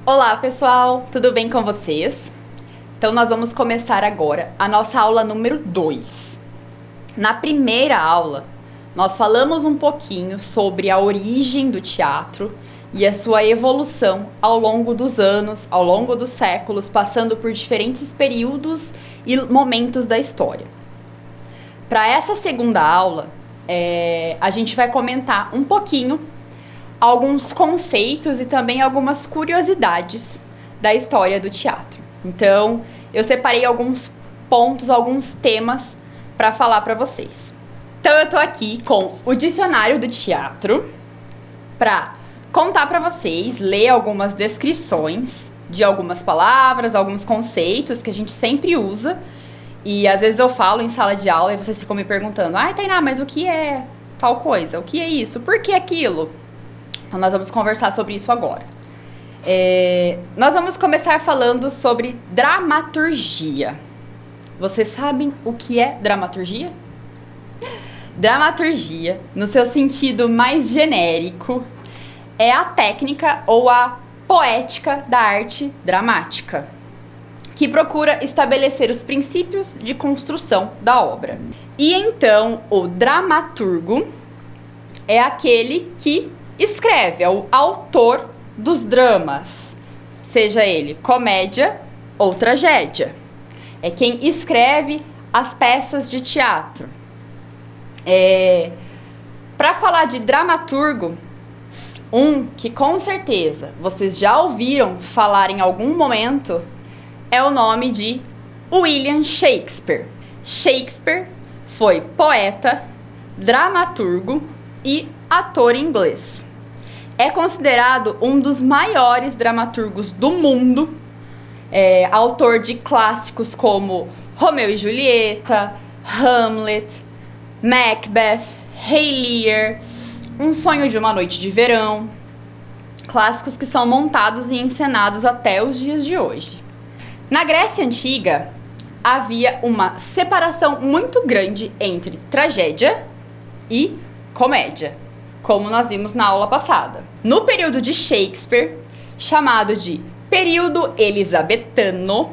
Olá pessoal, tudo bem com vocês? Então nós vamos começar agora a nossa aula número 2. Na primeira aula, nós falamos um pouquinho sobre a origem do teatro e a sua evolução ao longo dos anos, ao longo dos séculos, passando por diferentes períodos e momentos da história. Para essa segunda aula, a gente vai comentar um pouquinho alguns conceitos e também algumas curiosidades da história do teatro. Então, eu separei alguns pontos, alguns temas para falar para vocês. Então, eu tô aqui com o dicionário do teatro para contar para vocês, ler algumas descrições de algumas palavras, alguns conceitos que a gente sempre usa. E às vezes eu falo em sala de aula e vocês ficam me perguntando: "Ai, Tainá, mas o que é tal coisa? O que é isso? Por que aquilo?" Então nós vamos conversar sobre isso agora. Nós vamos começar falando sobre dramaturgia. Vocês sabem o que é dramaturgia? Dramaturgia, no seu sentido mais genérico, é a técnica ou a poética da arte dramática, que procura estabelecer os princípios de construção da obra. E então, o dramaturgo é aquele que escreve, é o autor dos dramas, seja ele comédia ou tragédia. É quem escreve as peças de teatro. Para falar de dramaturgo, um que com certeza vocês já ouviram falar em algum momento é o nome de William Shakespeare. Shakespeare foi poeta, dramaturgo e ator inglês. É considerado um dos maiores dramaturgos do mundo, autor de clássicos como Romeu e Julieta, Hamlet, Macbeth, Rei Lear, Um Sonho de uma Noite de Verão, clássicos que são montados e encenados até os dias de hoje. Na Grécia Antiga, havia uma separação muito grande entre tragédia e comédia, como nós vimos na aula passada. No período de Shakespeare, chamado de período elisabetano,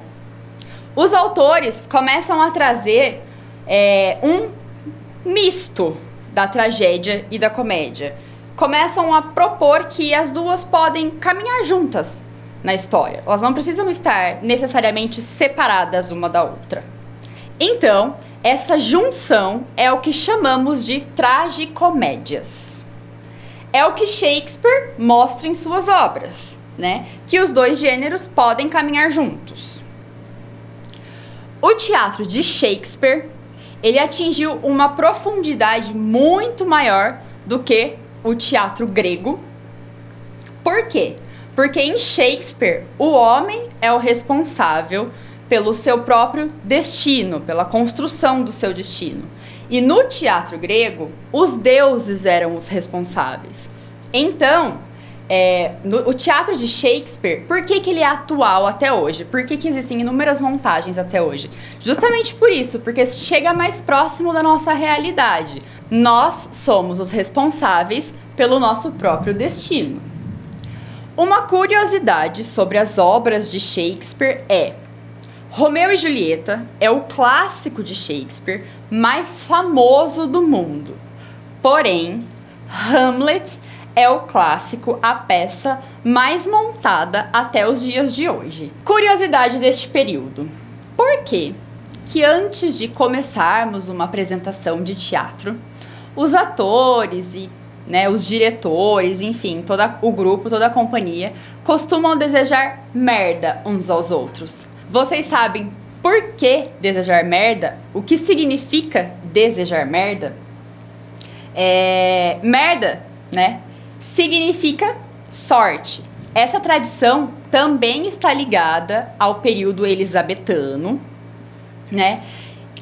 os autores começam a trazer um misto da tragédia e da comédia. Começam a propor que as duas podem caminhar juntas na história. Elas não precisam estar necessariamente separadas uma da outra. Então, essa junção é o que chamamos de tragicomédias. É o que Shakespeare mostra em suas obras, né? Que os dois gêneros podem caminhar juntos. O teatro de Shakespeare, ele atingiu uma profundidade muito maior do que o teatro grego. Por quê? Porque em Shakespeare, o homem é o responsável pelo seu próprio destino, pela construção do seu destino. E no teatro grego, os deuses eram os responsáveis. Então, o teatro de Shakespeare, por que ele é atual até hoje? Por que existem inúmeras montagens até hoje? Justamente por isso, porque chega mais próximo da nossa realidade. Nós somos os responsáveis pelo nosso próprio destino. Uma curiosidade sobre as obras de Shakespeare é: Romeu e Julieta é o clássico de Shakespeare mais famoso do mundo. Porém, Hamlet é o clássico, a peça mais montada até os dias de hoje. Curiosidade deste período: por que antes de começarmos uma apresentação de teatro, os atores e os diretores, enfim, todo o grupo, toda a companhia, costumam desejar merda uns aos outros? Vocês sabem por que desejar merda? O que significa desejar merda? Merda, significa sorte. Essa tradição também está ligada ao período elisabetano,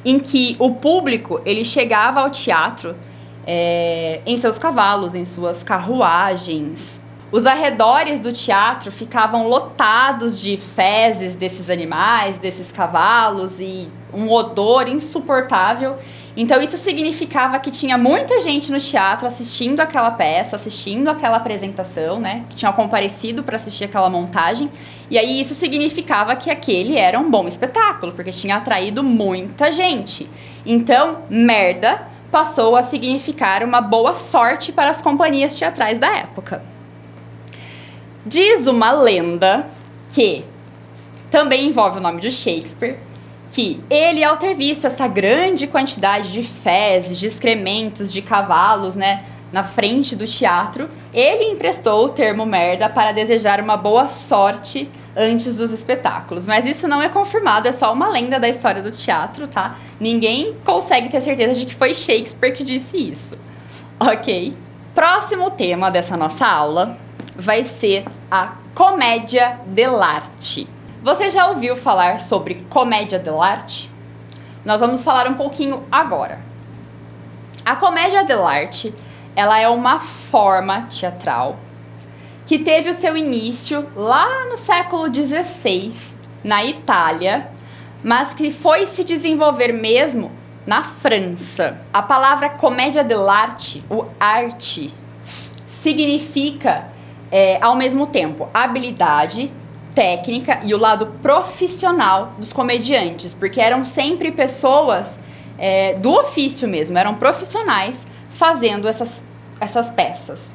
em que o público ele chegava ao teatro em seus cavalos, em suas carruagens. Os arredores do teatro ficavam lotados de fezes desses animais, desses cavalos, e um odor insuportável. Então isso significava que tinha muita gente no teatro assistindo aquela peça, assistindo aquela apresentação, né? Que tinham comparecido para assistir aquela montagem. E aí isso significava que aquele era um bom espetáculo, porque tinha atraído muita gente. Então, merda passou a significar uma boa sorte para as companhias teatrais da época. Diz uma lenda que também envolve o nome de Shakespeare, que ele, ao ter visto essa grande quantidade de fezes, de excrementos, de cavalos, né, na frente do teatro, ele emprestou o termo merda para desejar uma boa sorte antes dos espetáculos. Mas isso não é confirmado, é só uma lenda da história do teatro, tá? Ninguém consegue ter certeza de que foi Shakespeare que disse isso. Ok? Próximo tema dessa nossa aula vai ser a comédia dell'arte. Você já ouviu falar sobre comédia dell'arte? Nós vamos falar um pouquinho agora. A comédia dell'arte, ela é uma forma teatral que teve o seu início lá no século XVI, na Itália, mas que foi se desenvolver mesmo na França. A palavra comédia dell'arte, o arte, significa, ao mesmo tempo, habilidade, técnica e o lado profissional dos comediantes, porque eram sempre pessoas do ofício mesmo, eram profissionais fazendo essas peças.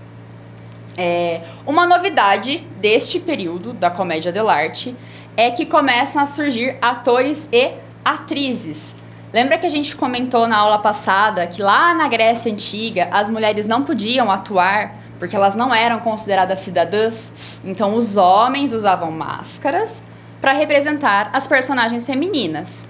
Uma novidade deste período da comédia dell'arte é que começam a surgir atores e atrizes. Lembra que a gente comentou na aula passada que lá na Grécia Antiga as mulheres não podiam atuar porque elas não eram consideradas cidadãs? Então os homens usavam máscaras para representar as personagens femininas.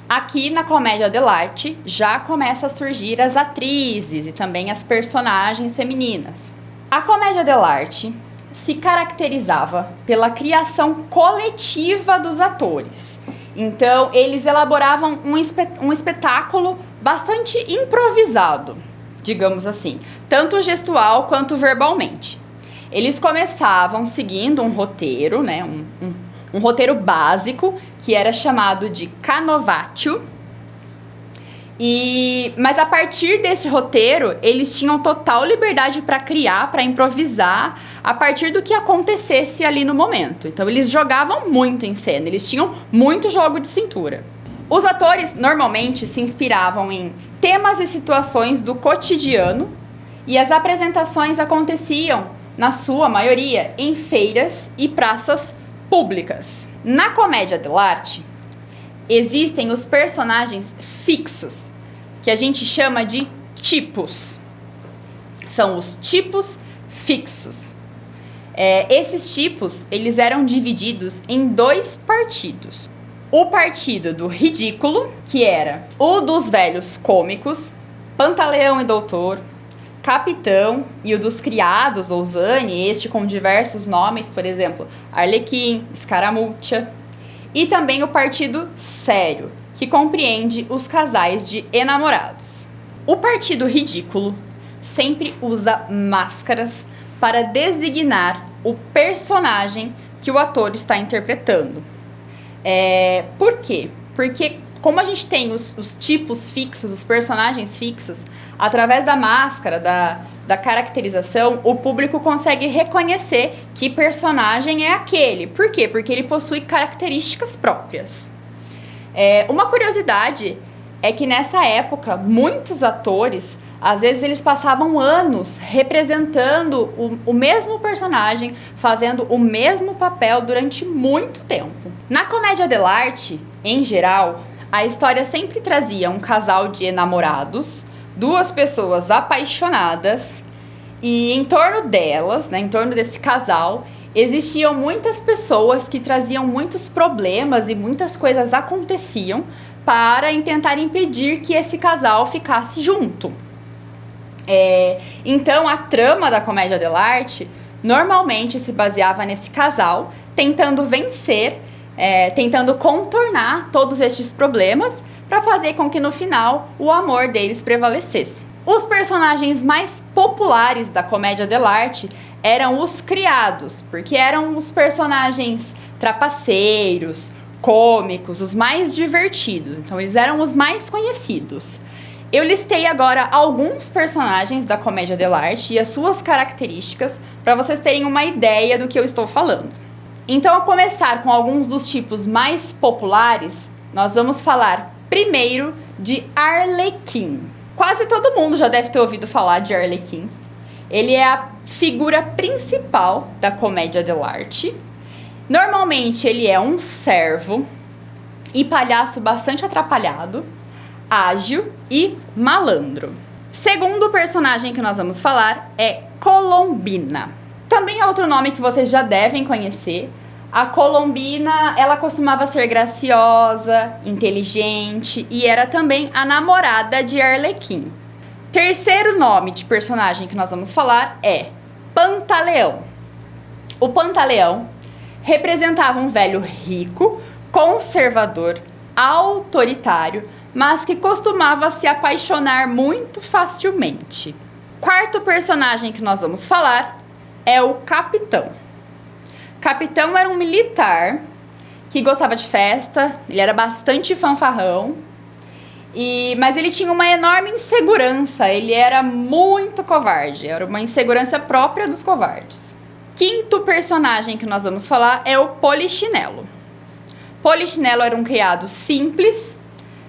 Aqui na comédia dell'arte já começa a surgir as atrizes e também as personagens femininas. A comédia dell'arte se caracterizava pela criação coletiva dos atores. Então, eles elaboravam um espetáculo bastante improvisado, digamos assim, tanto gestual quanto verbalmente. Eles começavam seguindo um roteiro, né, um roteiro básico, que era chamado de canovatio. Mas a partir desse roteiro, eles tinham total liberdade para criar, para improvisar, a partir do que acontecesse ali no momento. Então, eles jogavam muito em cena, eles tinham muito jogo de cintura. Os atores, normalmente, se inspiravam em temas e situações do cotidiano, e as apresentações aconteciam, na sua maioria, em feiras e praças públicas. Na comédia dell'arte, existem os personagens fixos, que a gente chama de tipos. São os tipos fixos. Esses tipos, eles eram divididos em dois partidos. O partido do ridículo, que era o dos velhos cômicos, Pantaleão e Doutor, Capitão, e o dos criados, ou Zane, este com diversos nomes, por exemplo, Arlequim, Escaramuccia. E também o partido sério, que compreende os casais de enamorados. O partido ridículo sempre usa máscaras para designar o personagem que o ator está interpretando. Por quê? Porque como a gente tem os tipos fixos, os personagens fixos, através da máscara, da caracterização, o público consegue reconhecer que personagem é aquele. Por quê? Porque ele possui características próprias. Uma curiosidade é que nessa época, muitos atores, às vezes eles passavam anos representando o mesmo personagem, fazendo o mesmo papel durante muito tempo. Na comédia dell'arte, em geral, a história sempre trazia um casal de enamorados, duas pessoas apaixonadas, e em torno delas, né, em torno desse casal, existiam muitas pessoas que traziam muitos problemas e muitas coisas aconteciam para tentar impedir que esse casal ficasse junto. Então, a trama da comédia dell'arte normalmente se baseava nesse casal tentando vencer, tentando contornar todos estes problemas para fazer com que no final o amor deles prevalecesse. Os personagens mais populares da comédia dell'arte eram os criados, porque eram os personagens trapaceiros, cômicos, os mais divertidos. Então eles eram os mais conhecidos. Eu listei agora alguns personagens da comédia dell'arte e as suas características para vocês terem uma ideia do que eu estou falando. Então, a começar com alguns dos tipos mais populares, nós vamos falar primeiro de Arlequim. Quase todo mundo já deve ter ouvido falar de Arlequim. Ele é a figura principal da comédia dell'arte. Normalmente ele é um servo e palhaço bastante atrapalhado, ágil e malandro. Segundo personagem que nós vamos falar é Colombina. Também é outro nome que vocês já devem conhecer. A Colombina, ela costumava ser graciosa, inteligente e era também a namorada de Arlequim. Terceiro nome de personagem que nós vamos falar é Pantaleão. O Pantaleão representava um velho rico, conservador, autoritário, mas que costumava se apaixonar muito facilmente. Quarto personagem que nós vamos falar é o Capitão. Capitão era um militar que gostava de festa, ele era bastante fanfarrão, mas ele tinha uma enorme insegurança, ele era muito covarde, era uma insegurança própria dos covardes. Quinto personagem que nós vamos falar é o Polichinelo. Polichinelo era um criado simples,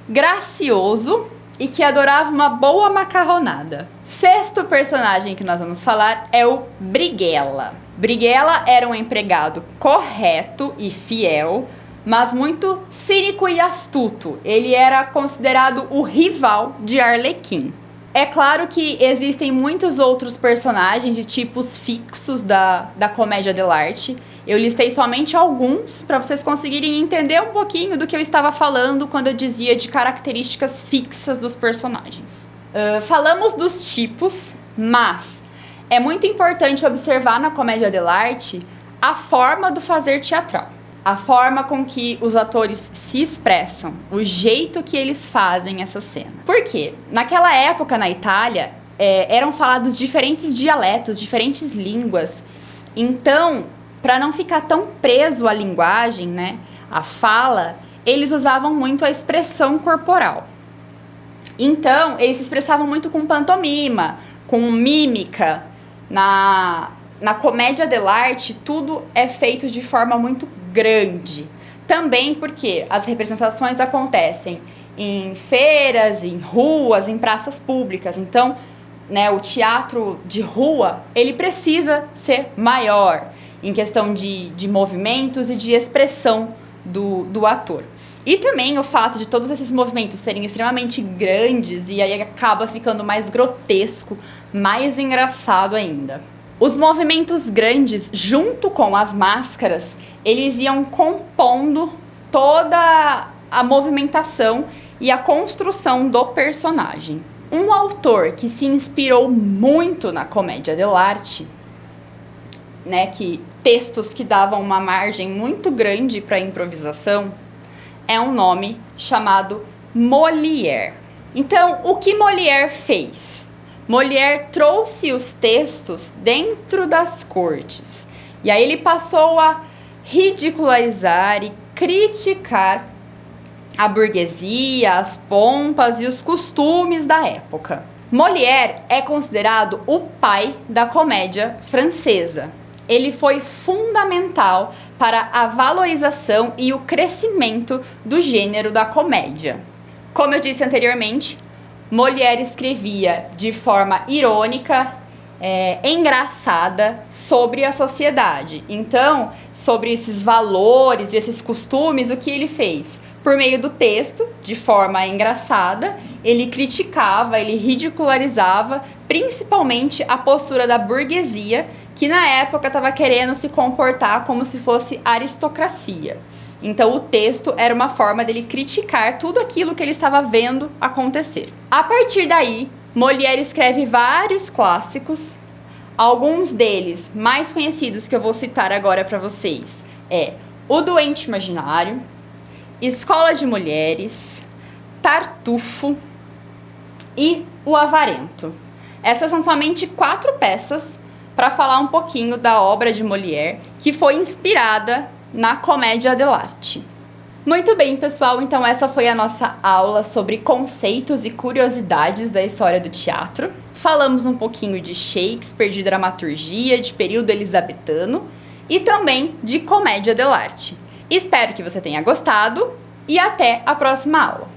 gracioso e que adorava uma boa macarronada. Sexto personagem que nós vamos falar é o Brighella. Brighella era um empregado correto e fiel, mas muito cínico e astuto. Ele era considerado o rival de Arlequim. É claro que existem muitos outros personagens de tipos fixos da comédia dell'arte. Eu listei somente alguns para vocês conseguirem entender um pouquinho do que eu estava falando quando eu dizia de características fixas dos personagens. Falamos dos tipos, mas é muito importante observar na comédia dell'arte a forma do fazer teatral. A forma com que os atores se expressam, o jeito que eles fazem essa cena. Por quê? Naquela época, na Itália, eram falados diferentes dialetos, diferentes línguas. Então, para não ficar tão preso à linguagem, né, à fala, eles usavam muito a expressão corporal. Então, eles se expressavam muito com pantomima, com mímica. Na comédia dell'arte, tudo é feito de forma muito grande. Também porque as representações acontecem em feiras, em ruas, em praças públicas. Então, né, o teatro de rua, ele precisa ser maior em questão de movimentos e de expressão do ator. E também o fato de todos esses movimentos serem extremamente grandes e aí acaba ficando mais grotesco, mais engraçado ainda. Os movimentos grandes, junto com as máscaras, eles iam compondo toda a movimentação e a construção do personagem. Um autor que se inspirou muito na comédia dell'arte, né, que textos que davam uma margem muito grande para improvisação, é um nome chamado Molière. Então, o que Molière fez? Molière trouxe os textos dentro das cortes. E aí ele passou a ridicularizar e criticar a burguesia, as pompas e os costumes da época. Molière é considerado o pai da comédia francesa. Ele foi fundamental para a valorização e o crescimento do gênero da comédia. Como eu disse anteriormente, Molière escrevia de forma irônica, engraçada sobre a sociedade. Então, sobre esses valores e esses costumes, o que ele fez? Por meio do texto, de forma engraçada, ele criticava, ele ridicularizava, principalmente a postura da burguesia, que na época estava querendo se comportar como se fosse aristocracia. Então o texto era uma forma dele criticar tudo aquilo que ele estava vendo acontecer. A partir daí, Molière escreve vários clássicos. Alguns deles mais conhecidos que eu vou citar agora para vocês é O Doente Imaginário, Escola de Mulheres, Tartufo e O Avarento. Essas são somente 4 peças para falar um pouquinho da obra de Molière, que foi inspirada na comédia dell'arte. Muito bem, pessoal, então essa foi a nossa aula sobre conceitos e curiosidades da história do teatro. Falamos um pouquinho de Shakespeare, de dramaturgia, de período elizabetano e também de comédia dell'arte. Espero que você tenha gostado e até a próxima aula!